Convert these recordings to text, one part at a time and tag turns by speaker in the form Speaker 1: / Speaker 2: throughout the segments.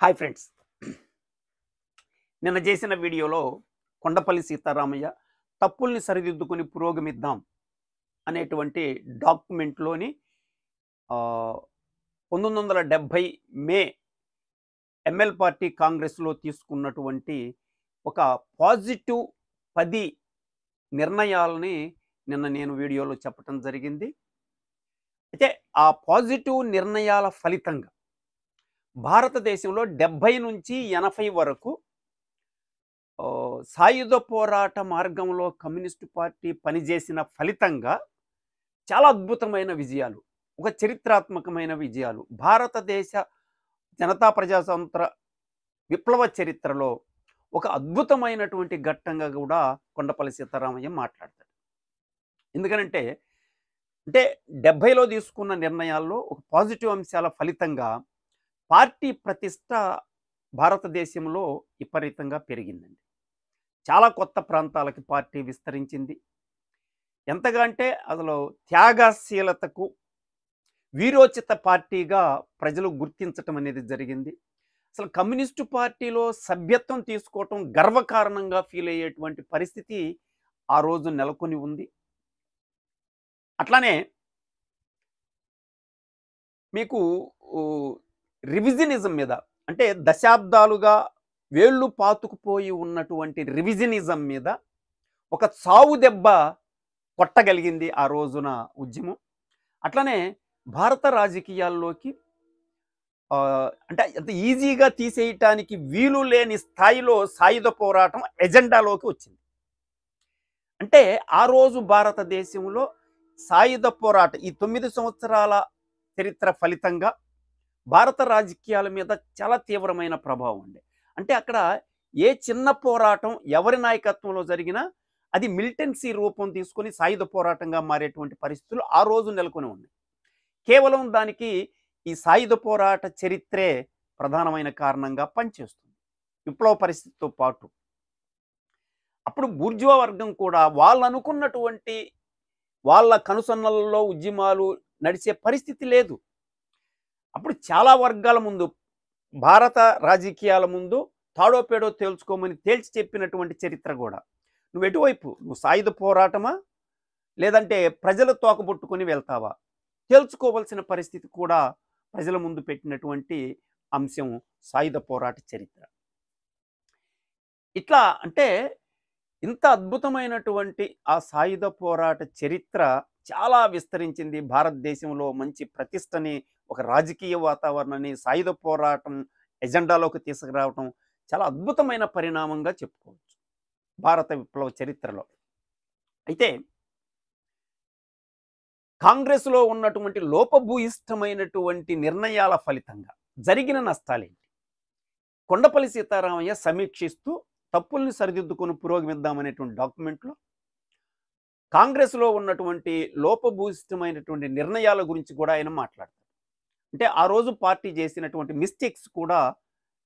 Speaker 1: Hi friends. నిన్న చేసిన వీడియోలో కొండపల్లి సీతారామయ్య తప్పుల్ని సరిదిద్దుకొని పురోగమిద్దాం అనేటువంటి డాక్యుమెంట్లోని 1970 మే ఎంఎల్ పార్టీ కాంగ్రెస్లో తీసుకున్నటువంటి ఒక పాజిటివ్ 10 నిర్ణయాలని నిన్న నేను వీడియోలో చెప్పటం జరిగింది. అయితే ఆ పాజిటివ్ నిర్ణయాల ఫలితంగా భారతదేశంలో 70 నుంచి 80 వరకు సాయుధ పోరాట మార్గంలో కమ్యూనిస్టు పార్టీ పనిచేసిన ఫలితంగా చాలా అద్భుతమైన విజయాలు, ఒక చరిత్రాత్మకమైన విజయాలు భారతదేశ జనతా ప్రజాతంత్ర విప్లవ చరిత్రలో ఒక అద్భుతమైనటువంటి ఘట్టంగా కూడా కొండపల్లి సీతారామయ్య మాట్లాడతాడు. ఎందుకనంటే అంటే 70లో తీసుకున్న నిర్ణయాల్లో ఒక పాజిటివ్ అంశాల ఫలితంగా పార్టీ ప్రతిష్ట భారతదేశంలో విపరీతంగా పెరిగిందండి. చాలా కొత్త ప్రాంతాలకి పార్టీ విస్తరించింది. ఎంతగా అంటే అసలు త్యాగశీలతకు వీరోచిత పార్టీగా ప్రజలు గుర్తించటం అనేది జరిగింది. అసలు కమ్యూనిస్టు పార్టీలో సభ్యత్వం తీసుకోవటం గర్వకారణంగా ఫీల్ అయ్యేటువంటి పరిస్థితి ఆ రోజు నెలకొని ఉంది. అట్లానే మీకు రివిజనిజం మీద, అంటే దశాబ్దాలుగా వేళ్ళు పాతుకుపోయి ఉన్నటువంటి రివిజనిజం మీద ఒక చావు దెబ్బ కొట్టగలిగింది ఆ రోజున ఉద్యమం. అట్లనే భారత రాజకీయాల్లోకి అంటే అంత ఈజీగా తీసేయటానికి వీలు లేని స్థాయిలో సాయుధ పోరాటం ఎజెండాలోకి వచ్చింది. అంటే ఆ రోజు భారతదేశంలో సాయుధ పోరాటం ఈ 9 సంవత్సరాల చరిత్ర ఫలితంగా భారత రాజకీయాల మీద చాలా తీవ్రమైన ప్రభావం ఉంది. అంటే అక్కడ ఏ చిన్న పోరాటం ఎవరి నాయకత్వంలో జరిగినా అది మిలిటెన్సీ రూపం తీసుకొని సాయుధ పోరాటంగా మారేటువంటి పరిస్థితులు ఆ రోజు నెలకొని ఉన్నాయి. కేవలం దానికి ఈ సాయుధ పోరాట చరిత్రే ప్రధానమైన కారణంగా పనిచేస్తుంది. విప్లవ పరిస్థితితో పాటు అప్పుడు బూర్జువా వర్గం కూడా వాళ్ళు అనుకున్నటువంటి వాళ్ళ కనుసన్నలలో ఉద్యమాలు నడిచే పరిస్థితి లేదు. అప్పుడు చాలా వర్గాల ముందు, భారత రాజకీయాల ముందు తాడోపేడో తేల్చుకోమని తేల్చి చెప్పినటువంటి చరిత్ర కూడా. నువ్వు ఎటువైపు, నువ్వు సాయుధ పోరాటమా లేదంటే ప్రజలు తోకబుట్టుకొని వెళ్తావా తేల్చుకోవాల్సిన పరిస్థితి కూడా ప్రజల ముందు పెట్టినటువంటి అంశం సాయుధ పోరాట చరిత్ర. ఇట్లా అంటే ఇంత అద్భుతమైనటువంటి ఆ సాయుధ పోరాట చరిత్ర చాలా విస్తరించింది. భారతదేశంలో మంచి ప్రతిష్టని, ఒక రాజకీయ వాతావరణాన్ని సాయుధ పోరాటం ఎజెండాలోకి తీసుకురావటం చాలా అద్భుతమైన పరిణామంగా చెప్పుకోవచ్చు భారత విప్లవ చరిత్రలో. అయితే కాంగ్రెస్లో ఉన్నటువంటి లోపభూయిష్టమైనటువంటి నిర్ణయాల ఫలితంగా జరిగిన నష్టాలేంటి? కొండపల్లి సీతారామయ్య సమీక్షిస్తూ తప్పుల్ని సరిదిద్దుకొని పురోగమిద్దామనేటువంటి డాక్యుమెంట్లో కాంగ్రెస్లో ఉన్నటువంటి లోపభూయిష్టమైనటువంటి నిర్ణయాల గురించి కూడా ఆయన మాట్లాడతారు. అంటే ఆ రోజు పార్టీ చేసినటువంటి మిస్టేక్స్ కూడా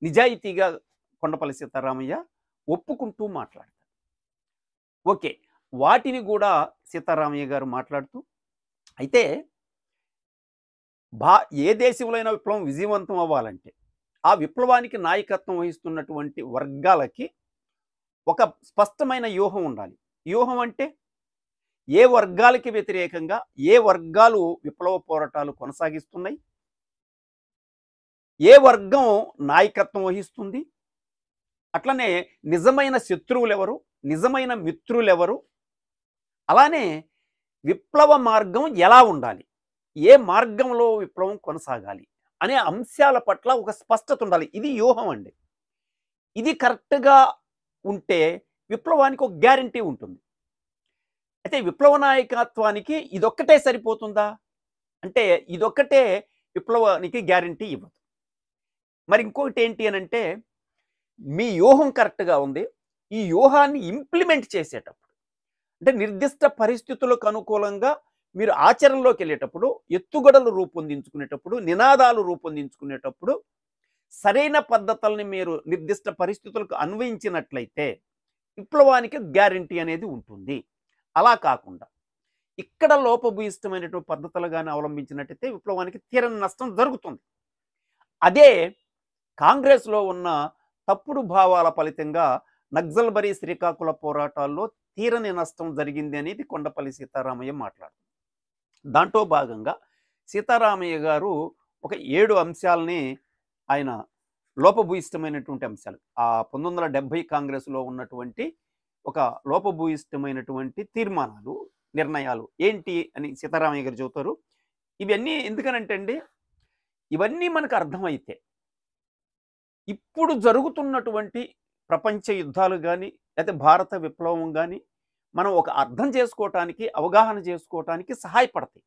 Speaker 1: నిజాయితీగా కొండపల్లి సీతారామయ్య ఒప్పుకుంటూ మాట్లాడతారు. ఓకే, వాటిని కూడా సీతారామయ్య గారు మాట్లాడుతూ, అయితే ఏ దేశంలో అయినా విప్లవం విజయవంతం అవ్వాలంటే ఆ విప్లవానికి నాయకత్వం వహిస్తున్నటువంటి వర్గాలకి ఒక స్పష్టమైన వ్యూహం ఉండాలి. వ్యూహం అంటే ఏ వర్గాలకి వ్యతిరేకంగా ఏ వర్గాలు విప్లవ పోరాటాలు కొనసాగిస్తున్నాయి, ఏ వర్గం నాయకత్వం వహిస్తుంది, అట్లనే నిజమైన శత్రువులు ఎవరు, నిజమైన మిత్రులు ఎవరు, అలానే విప్లవ మార్గం ఎలా ఉండాలి, ఏ మార్గంలో విప్లవం కొనసాగాలి అనే అంశాల పట్ల ఒక స్పష్టత ఉండాలి. ఇది వ్యూహం అండి. ఇది కరెక్ట్గా ఉంటే విప్లవానికి ఒక గ్యారంటీ ఉంటుంది. అయితే విప్లవ నాయకత్వానికి ఇదొక్కటే సరిపోతుందా అంటే ఇదొక్కటే విప్లవానికి గ్యారంటీ ఇవ్వదు. మరి ఇంకొకటి ఏంటి అని అంటే, మీ వ్యూహం కరెక్ట్గా ఉంది, ఈ వ్యూహాన్ని ఇంప్లిమెంట్ చేసేటప్పుడు, అంటే నిర్దిష్ట పరిస్థితులకు అనుకూలంగా మీరు ఆచరణలోకి వెళ్ళేటప్పుడు, ఎత్తుగడలు రూపొందించుకునేటప్పుడు, నినాదాలు రూపొందించుకునేటప్పుడు సరైన పద్ధతుల్ని మీరు నిర్దిష్ట పరిస్థితులకు అన్వయించినట్లయితే విప్లవానికి గ్యారంటీ అనేది ఉంటుంది. అలా కాకుండా ఇక్కడ లోపభూయిష్టమైనటువంటి పద్ధతులు కానీ అవలంబించినట్టయితే విప్లవానికి తీరని నష్టం జరుగుతుంది. అదే కాంగ్రెస్లో ఉన్న తప్పుడు భావాల ఫలితంగా నక్సల్బరీ శ్రీకాకుళ పోరాటాల్లో తీరని నష్టం జరిగింది అనేది కొండపల్లి సీతారామయ్య మాట్లాడుతారు. దాంట్లో భాగంగా సీతారామయ్య గారు ఒక 7 అంశాలని ఆయన లోపభూయిష్టమైనటువంటి అంశాలు ఆ 1970 కాంగ్రెస్లో ఉన్నటువంటి ఒక లోపభూయిష్టమైనటువంటి తీర్మానాలు, నిర్ణయాలు ఏంటి అని సీతారామయ్య గారు చెబుతారు. ఇవన్నీ ఎందుకనంటే అండి, ఇవన్నీ మనకు అర్థమైతే ఇప్పుడు జరుగుతున్నటువంటి ప్రపంచ యుద్ధాలు కానీ, లేకపోతే భారత విప్లవం కానీ మనం ఒక అర్థం చేసుకోవటానికి, అవగాహన చేసుకోవటానికి సహాయపడతాయి.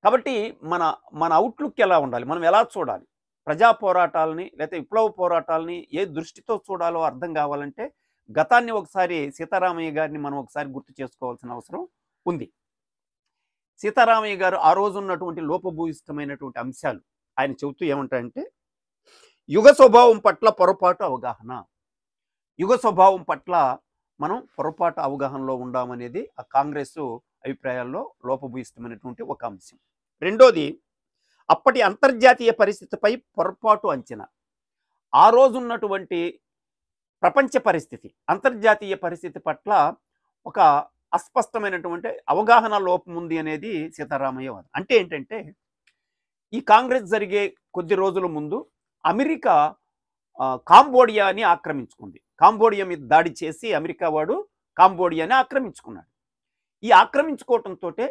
Speaker 1: కాబట్టి మన మన అవుట్‌లుక్ ఎలా ఉండాలి? మనం ఎలా చూడాలి? ప్రజా పోరాటాలని లేకపోతే విప్లవ పోరాటాలని ఏ దృష్టితో చూడాలో అర్థం కావాలంటే, గతాన్ని ఒకసారి సీతారామయ్య గారిని మనం ఒకసారి గుర్తు చేసుకోవాల్సిన అవసరం ఉంది. సీతారామయ్య గారు ఆ రోజు ఉన్నటువంటి లోపభూయిష్టమైనటువంటి అంశాలు ఆయన చెబుతూ ఏమంటారంటే, యుగ స్వభావం పట్ల పొరపాటు అవగాహన. యుగ స్వభావం పట్ల మనం పొరపాటు అవగాహనలో ఉండామనేది ఆ కాంగ్రెస్ అభిప్రాయాల్లో లోపభూయిష్టమైనటువంటి ఒక అంశం. రెండోది, అప్పటి అంతర్జాతీయ పరిస్థితిపై పొరపాటు అంచనా. ఆ రోజు ఉన్నటువంటి ప్రపంచ పరిస్థితి, అంతర్జాతీయ పరిస్థితి పట్ల ఒక అస్పష్టమైనటువంటి అవగాహన లోపం ఉంది అనేది సీతారామయ్య వాదన. అంటే ఏంటంటే, ఈ కాంగ్రెస్ జరిగే కొద్ది రోజుల ముందు అమెరికా కాంబోడియాని ఆక్రమించుకుంది. కాంబోడియా మీద దాడి చేసి అమెరికా వాడు కాంబోడియాని ఆక్రమించుకున్నాడు. ఈ ఆక్రమించుకోవటంతోటే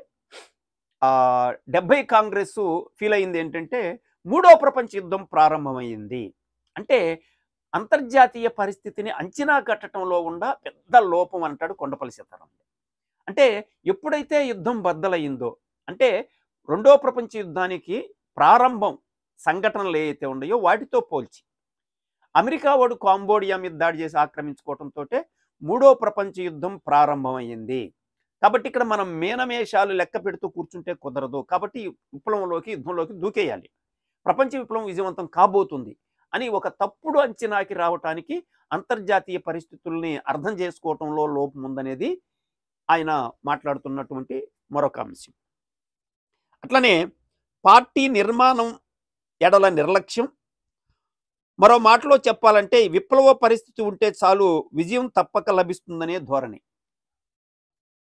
Speaker 1: 70 కాంగ్రెస్ ఫీల్ అయింది ఏంటంటే, మూడో ప్రపంచ యుద్ధం ప్రారంభమైంది. అంటే అంతర్జాతీయ పరిస్థితిని అంచనా కట్టడంలో ఉన్న పెద్ద లోపం అంటాడు కొండపల్లి సీతారామయ్య. అంటే ఎప్పుడైతే యుద్ధం బద్దలయ్యిందో, అంటే రెండో ప్రపంచ యుద్ధానికి ప్రారంభం సంఘటనలు ఏవైతే ఉన్నాయో వాటితో పోల్చి అమెరికా వాడు కాంబోడియా మీద దాడి చేసి ఆక్రమించుకోవడంతో మూడో ప్రపంచ యుద్ధం ప్రారంభమైంది. కాబట్టి ఇక్కడ మనం మేనమేషాలు లెక్క పెడుతూ కూర్చుంటే కుదరదు. కాబట్టి విప్లవంలోకి, యుద్ధంలోకి దూకేయాలి. ప్రపంచ విప్లవం విజయవంతం కాబోతుంది అని ఒక తప్పుడు అంచనాకి రావటానికి అంతర్జాతీయ పరిస్థితుల్ని అర్థం చేసుకోవటంలో లోపం ఉందనేది ఆయన మాట్లాడుతున్నటువంటి మరొక అంశం. అట్లనే పార్టీ నిర్మాణం ఎడల నిర్లక్ష్యం. మరో మాటలో చెప్పాలంటే, విప్లవ పరిస్థితి ఉంటే చాలు విజయం తప్పక లభిస్తుందనే ధోరణి.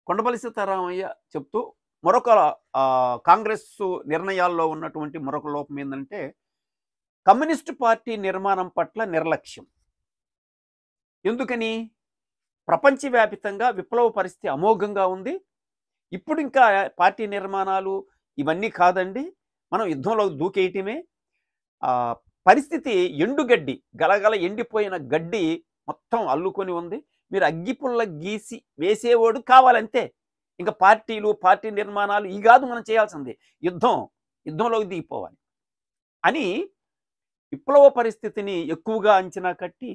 Speaker 1: కొండపల్లి సీతారామయ్య చెప్తూ మరొక కాంగ్రెస్ నిర్ణయాల్లో ఉన్నటువంటి మరొక లోపం ఏంటంటే, కమ్యూనిస్టు పార్టీ నిర్మాణం పట్ల నిర్లక్ష్యం. ఎందుకని? ప్రపంచవ్యాపితంగా విప్లవ పరిస్థితి అమోఘంగా ఉంది. ఇప్పుడు ఇంకా పార్టీ నిర్మాణాలు ఇవన్నీ కాదండి, మనం యుద్ధంలో దూకేయటమే. పరిస్థితి ఎండుగడ్డి, గలగల ఎండిపోయిన గడ్డి మొత్తం అల్లుకొని ఉంది. మీరు అగ్గిపుల్ల గీసి వేసేవాడు కావాలంతే. ఇంకా పార్టీలు, పార్టీ నిర్మాణాలు ఈ కాదు మనం చేయాల్సింది. యుద్ధంలోకి దిగిపోవాలి అని విప్లవ పరిస్థితిని ఎక్కువగా అంచనా కట్టి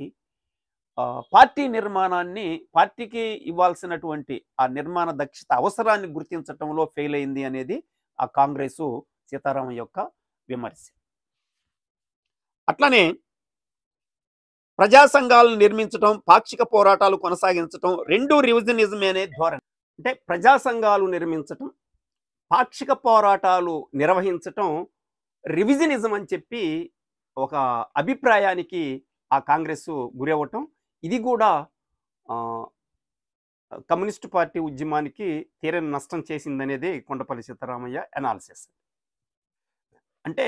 Speaker 1: పార్టీ నిర్మాణాన్ని, పార్టీకి ఇవ్వాల్సినటువంటి ఆ నిర్మాణ దక్షత అవసరాన్ని గుర్తించటంలో ఫెయిల్ అయింది అనేది ఆ కాంగ్రెసు సీతారామయ్య యొక్క విమర్శ. అట్లనే ప్రజా సంఘాలను నిర్మించటం, పాక్షిక పోరాటాలు కొనసాగించటం రెండూ రివిజనిజమే అనే ధోరణి. అంటే ప్రజా సంఘాలు నిర్మించటం, పాక్షిక పోరాటాలు నిర్వహించటం రివిజనిజం అని చెప్పి ఒక అభిప్రాయానికి ఆ కాంగ్రెస్ గురి అవ్వటం. ఇది కూడా కమ్యూనిస్టు పార్టీ ఉద్యమానికి తీరని నష్టం చేసిందనేది కొండపల్లి సీతారామయ్య అనాలిసిస్. అంటే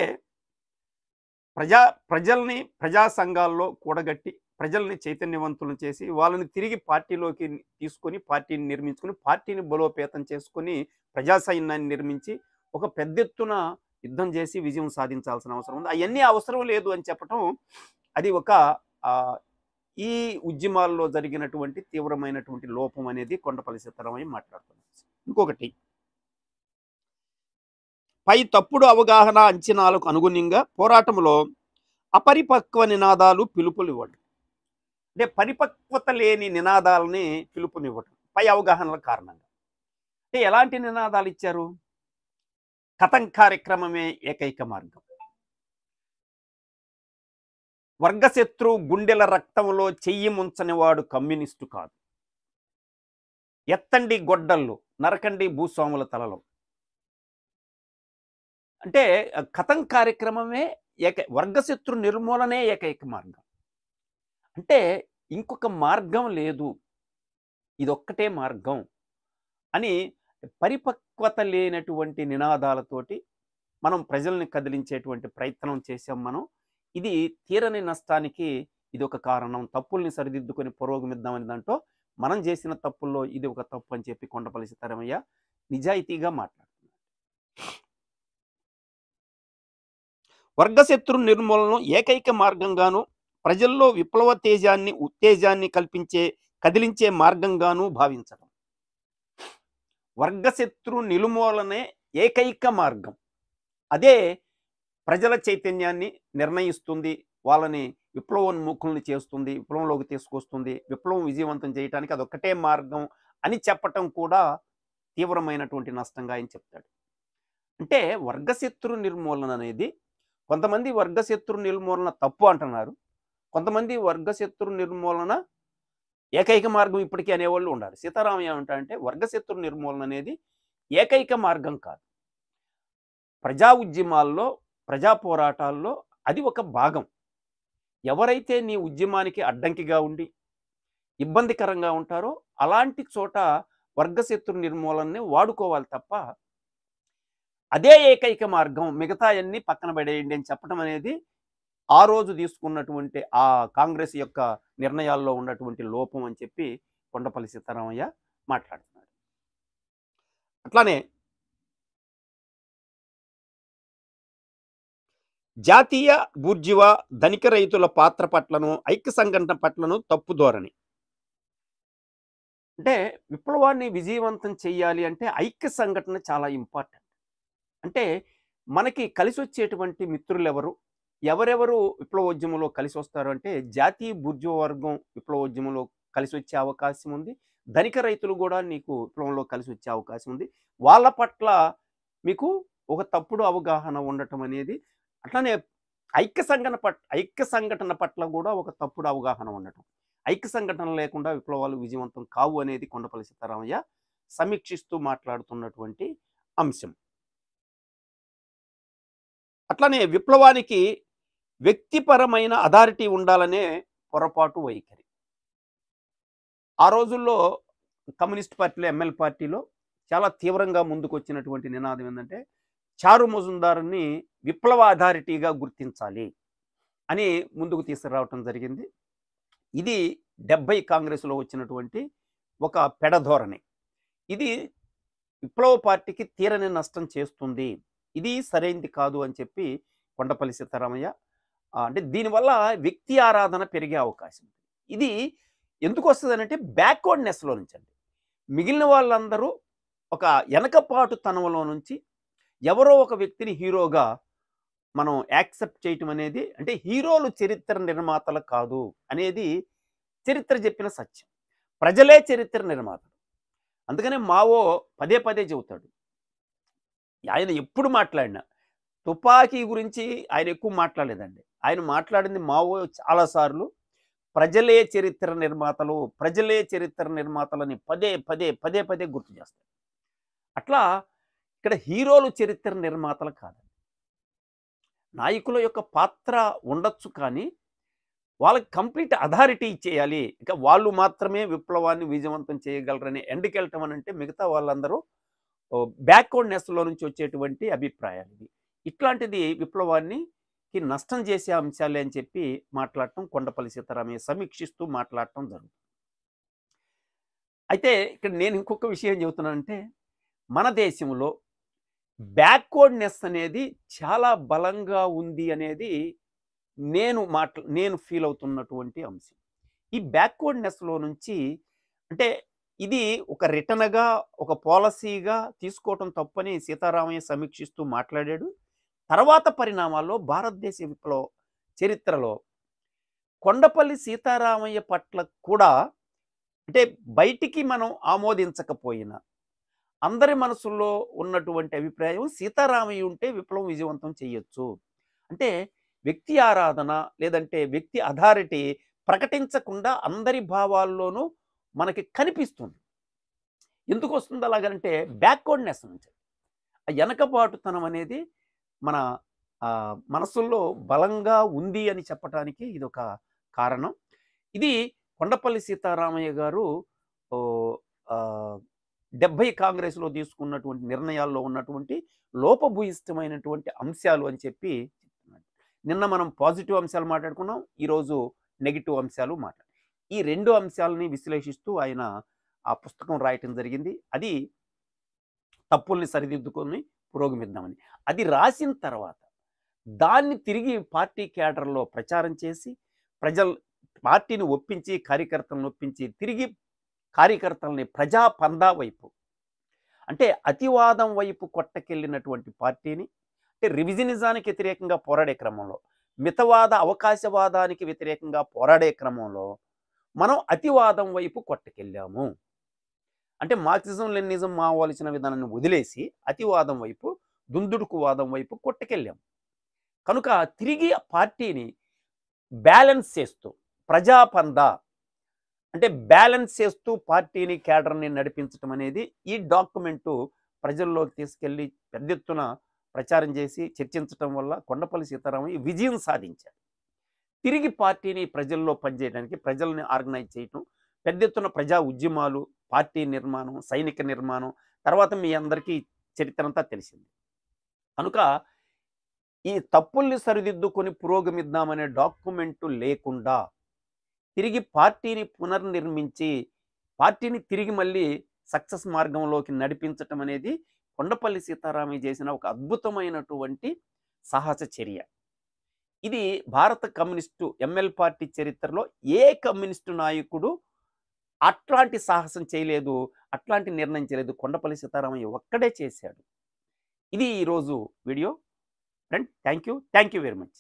Speaker 1: ప్రజల్ని ప్రజా సంఘాల్లో కూడగట్టి, ప్రజల్ని చైతన్యవంతులను చేసి, వాళ్ళని తిరిగి పార్టీలోకి తీసుకొని, పార్టీని నిర్మించుకొని, పార్టీని బలోపేతం చేసుకొని, ప్రజా సైన్యాన్ని నిర్మించి ఒక పెద్ద ఎత్తున యుద్ధం చేసి విజయం సాధించాల్సిన అవసరం ఉంది. అవన్నీ అవసరం లేదు అని చెప్పటం అది ఒక ఈ ఉద్యమాల్లో జరిగినటువంటి తీవ్రమైనటువంటి లోపం అనేది కొండపల్లి సీతారామయ్య మాట్లాడుతున్నారు. ఇంకొకటి, పై తప్పుడు అవగాహన అంచనాలకు అనుగుణంగా పోరాటంలో అపరిపక్వ నినాదాలు పిలుపులు ఇవ్వడం. అంటే పరిపక్వత లేని నినాదాలని పిలుపునివ్వడం పై అవగాహనల కారణంగా. అంటే ఎలాంటి నినాదాలు ఇచ్చారు? కథం కార్యక్రమమే ఏకైక మార్గం, వర్గశత్రు గుండెల రక్తంలో చెయ్యి ముంచనివాడు కమ్యూనిస్టు కాదు, ఎత్తండి గొడ్డళ్ళు నరకండి భూస్వాముల తలలో. అంటే కథం కార్యక్రమమే వర్గశత్రు నిర్మూలనే ఏకైక మార్గం. అంటే ఇంకొక మార్గం లేదు. ఇదొక్కటే మార్గం అని పరిపక్వత లేనటువంటి నినాదాలతోటి మనం ప్రజల్ని కదిలించేటువంటి ప్రయత్నం చేశాం మనం. ఇది తీరని నష్టానికి ఇదొక కారణం. తప్పుల్ని సరిదిద్దుకొని పురోగమిద్దామనే దాంట్లో మనం చేసిన తప్పుల్లో ఇది ఒక తప్పు అని చెప్పి కొండపల్లి సీతారామయ్య నిజాయితీగా మాట్లాడుతున్నారు. వర్గశత్రు నిర్మూలన ఏకైక మార్గంగాను, ప్రజల్లో విప్లవ తేజాన్ని, ఉత్తేజాన్ని కదిలించే మార్గంగాను భావించడం. వర్గశత్రు నిర్మూలనే ఏకైక మార్గం. అదే ప్రజల చైతన్యాన్ని నిర్ణయిస్తుంది. వాళ్ళని విప్లవోన్ముఖుల్ని చేస్తుంది. విప్లవంలోకి తీసుకొస్తుంది. విప్లవం విజయవంతం చేయడానికి అదొక్కటే మార్గం అని చెప్పటం కూడా తీవ్రమైనటువంటి నష్టంగా ఆయన చెప్తాడు. అంటే వర్గశత్రు నిర్మూలన అనేది కొంతమంది వర్గశత్రు నిర్మూలన తప్పు అంటున్నారు. కొంతమంది వర్గశత్రు నిర్మూలన ఏకైక మార్గం ఇప్పటికీ అనేవాళ్ళు ఉండాలి. సీతారామయ్య ఏమంటాడంటే వర్గశత్రు నిర్మూలన అనేది ఏకైక మార్గం కాదు. ప్రజా ఉద్యమాల్లో, ప్రజా పోరాటాల్లో అది ఒక భాగం. ఎవరైతే నీ ఉద్యమానికి అడ్డంకిగా ఉండి ఇబ్బందికరంగా ఉంటారో అలాంటి చోట వర్గశత్రు నిర్మూలనని వాడుకోవాలి తప్ప అదే ఏకైక మార్గం, మిగతాయన్నీ పక్కన పడేయండి అని చెప్పడం అనేది ఆ రోజు తీసుకున్నటువంటి ఆ కాంగ్రెస్ యొక్క నిర్ణయాల్లో ఉన్నటువంటి లోపం అని చెప్పి కొండపల్లి సీతారామయ్య మాట్లాడుతున్నాడు. అట్లానే జాతీయ బూర్జువా ధనిక రైతుల పాత్ర పట్లను, ఐక్య సంఘటన పట్లను తప్పు ధోరణి. అంటే విప్లవాన్ని విజయవంతం చెయ్యాలి అంటే ఐక్య సంఘటన చాలా ఇంపార్టెంట్. అంటే మనకి కలిసి వచ్చేటువంటి మిత్రులు ఎవరెవరు విప్లవోద్యమంలో కలిసి వస్తారు అంటే జాతీయ బూర్జువా వర్గం విప్లవోద్యమంలో కలిసి వచ్చే అవకాశం ఉంది. ధనిక రైతులు కూడా నీకు విప్లవంలో కలిసి వచ్చే అవకాశం ఉంది. వాళ్ళ పట్ల మీకు ఒక తప్పుడు అవగాహన ఉండటం అనేది, అట్లానే ఐక్య సంఘటన పట్ల కూడా ఒక తప్పుడు అవగాహన ఉండటం. ఐక్య సంఘటన లేకుండా విప్లవాలు విజయవంతం కావు అనేది కొండపల్లి సీతారామయ్య సమీక్షిస్తూ మాట్లాడుతున్నటువంటి అంశం. అట్లానే విప్లవానికి వ్యక్తిపరమైన అథారిటీ ఉండాలనే పొరపాటు వైఖరి. ఆ రోజుల్లో కమ్యూనిస్ట్ పార్టీలో, ఎంఎల్ పార్టీలో చాలా తీవ్రంగా ముందుకు వచ్చినటువంటి నినాదం ఏంటంటే చారు మజుందార్ని విప్లవ అథారిటీగా గుర్తించాలి అని ముందుకు తీసుకురావటం జరిగింది. ఇది 70 కాంగ్రెస్లో వచ్చినటువంటి ఒక పెడధోరణి. ఇది విప్లవ పార్టీకి తీరని నష్టం చేస్తుంది. ఇది సరైంది కాదు అని చెప్పి కొండపల్లి సీతారామయ్య అంటే దీనివల్ల వ్యక్తి ఆరాధన పెరిగే అవకాశం. ఇది ఎందుకు వస్తుందనంటే బ్యాక్వర్డ్నెస్లో నుంచి అండి. మిగిలిన వాళ్ళందరూ ఒక వెనకపాటుతనంలో నుంచి ఎవరో ఒక వ్యక్తిని హీరోగా మనం యాక్సెప్ట్ చేయటం అనేది, అంటే హీరోలు చరిత్ర నిర్మాతలు కాదు అనేది చరిత్ర చెప్పిన సత్యం. ప్రజలే చరిత్ర నిర్మాతలు. అందుకనే మావో పదే పదే చెబుతాడు. ఆయన ఎప్పుడు మాట్లాడినా తుపాకీ గురించి ఆయన ఎక్కువ మాట్లాడలేదండి. ఆయన మాట్లాడింది మావో చాలాసార్లు ప్రజలే చరిత్ర నిర్మాతలు, ప్రజలే చరిత్ర నిర్మాతలని పదే పదే పదే పదే గుర్తు చేస్తారు. అట్లా ఇక్కడ హీరోలు చరిత్ర నిర్మాతలు కాదు. నాయకుల యొక్క పాత్ర ఉండొచ్చు, కానీ వాళ్ళకి కంప్లీట్ అథారిటీ ఇచ్చేయాలి. ఇక వాళ్ళు మాత్రమే విప్లవాన్ని విజయవంతం చేయగలరని ఎండుకెళ్ళటం అని అంటే మిగతా వాళ్ళందరూ బ్యాక్వర్డ్నెస్లో నుంచి వచ్చేటువంటి అభిప్రాయాలు ఇవి. ఇట్లాంటిది విప్లవాన్ని నష్టం చేసే అంశాలే అని చెప్పి మాట్లాడటం కొండపల్లి సీతారామయ్య సమీక్షిస్తూ మాట్లాడటం జరుగుతుంది. అయితే ఇక్కడ నేను ఇంకొక విషయం చెబుతున్నానంటే మన దేశంలో బ్యాక్వర్డ్నెస్ అనేది చాలా బలంగా ఉంది అనేది నేను ఫీల్ అవుతున్నటువంటి అంశం. ఈ బ్యాక్వర్డ్నెస్లో నుంచి అంటే ఇది ఒక రిటర్న్గా, ఒక పాలసీగా తీసుకోవటం తప్పని సీతారామయ్య సమీక్షిస్తూ మాట్లాడాడు. తర్వాత పరిణామాల్లో భారతదేశ విప్లవ చరిత్రలో కొండపల్లి సీతారామయ్య పట్ల కూడా అంటే బయటికి మనం ఆమోదించకపోయినా అందరి మనసుల్లో ఉన్నటువంటి అభిప్రాయం సీతారామయ్య ఉంటే విప్లవం విజయవంతం చేయొచ్చు. అంటే వ్యక్తి ఆరాధన లేదంటే వ్యక్తి అథారిటీ ప్రకటించకుండా అందరి భావాల్లోనూ మనకి కనిపిస్తుంది. ఎందుకు వస్తుంది అలాగంటే బ్యాక్వర్డ్నెస్ నుంచి. ఆ వెనకబాటుతనం అనేది మన మనసుల్లో బలంగా ఉంది అని చెప్పటానికి ఇదొక కారణం. ఇది కొండపల్లి సీతారామయ్య గారు ఓహ్, ఆహ్, 70 కాంగ్రెస్‌లో తీసుకున్నటువంటి నిర్ణయాల్లో ఉన్నటువంటి లోపభూయిష్టమైనటువంటి అంశాలు అని చెప్పి చెప్తున్నాడు. నిన్న మనం పాజిటివ్ అంశాలు మాట్లాడుకున్నాం. ఈరోజు నెగెటివ్ అంశాలు ఈ 2 అంశాలని విశ్లేషిస్తూ ఆయన ఆ పుస్తకం రాయటం జరిగింది. అది తప్పుల్ని సరిదిద్దుకొని పురోగమిద్దామని. అది రాసిన తర్వాత దాన్ని తిరిగి పార్టీ క్యాడర్‌లో ప్రచారం చేసి, ప్రజల్ పార్టీని ఒప్పించి, కార్యకర్తలను ఒప్పించి, తిరిగి కార్యకర్తలని ప్రజా పందా వైపు, అంటే అతివాదం వైపు కొట్టకెళ్ళినటువంటి పార్టీని, అంటే రివిజనిజానికి వ్యతిరేకంగా పోరాడే క్రమంలో, మితవాద అవకాశవాదానికి వ్యతిరేకంగా పోరాడే క్రమంలో, మనం అతివాదం వైపు కొట్టకెళ్ళాము. అంటే మార్క్సిజం, లెనినిజం, మావోవాల్సిన విధానాన్ని వదిలేసి, అతివాదం వైపు, దుందుడుకువాదం వైపు కొట్టకెళ్ళాం. కనుక తిరిగి ఆ పార్టీని బ్యాలెన్స్ చేస్తూ ప్రజాపందా, అంటే బ్యాలెన్స్ చేస్తూ పార్టీని క్యాడర్‌ని నడిపించటం అనేది ఈ డాక్యుమెంటు ప్రజల్లోకి తీసుకెళ్ళి పెద్ద ఎత్తున ప్రచారం చేసి చర్చించటం వల్ల కొండపల్లి సీతారామయ్య విజయం సాధించాడు. తిరిగి పార్టీని ప్రజల్లో పనిచేయడానికి, ప్రజల్ని ఆర్గనైజ్ చేయటం, పెద్ద ఎత్తున ప్రజా ఉద్యమాలు, పార్టీ నిర్మాణం, సైనిక నిర్మాణం, తర్వాత మీ అందరికీ చరిత్రంతా తెలిసింది. కనుక ఈ తప్పుల్ని సరిదిద్దుకొని పురోగమిద్దామనే డాక్యుమెంటు లేకుండా తిరిగి పార్టీని పునర్నిర్మించి, పార్టీని తిరిగి మళ్ళీ సక్సెస్ మార్గంలోకి నడిపించటం అనేది కొండపల్లి సీతారామయ్య చేసిన ఒక అద్భుతమైనటువంటి సాహస చర్య. ఇది భారత కమ్యూనిస్టు ఎంఎల్ పార్టీ చరిత్రలో ఏ కమ్యూనిస్టు నాయకుడు అట్లాంటి సాహసం చేయలేదు, అట్లాంటి నిర్ణయం చేయలేదు. కొండపల్లి సీతారామయ్య ఒక్కడే చేశాడు. ఇది ఈరోజు video. Friend, thank you very much.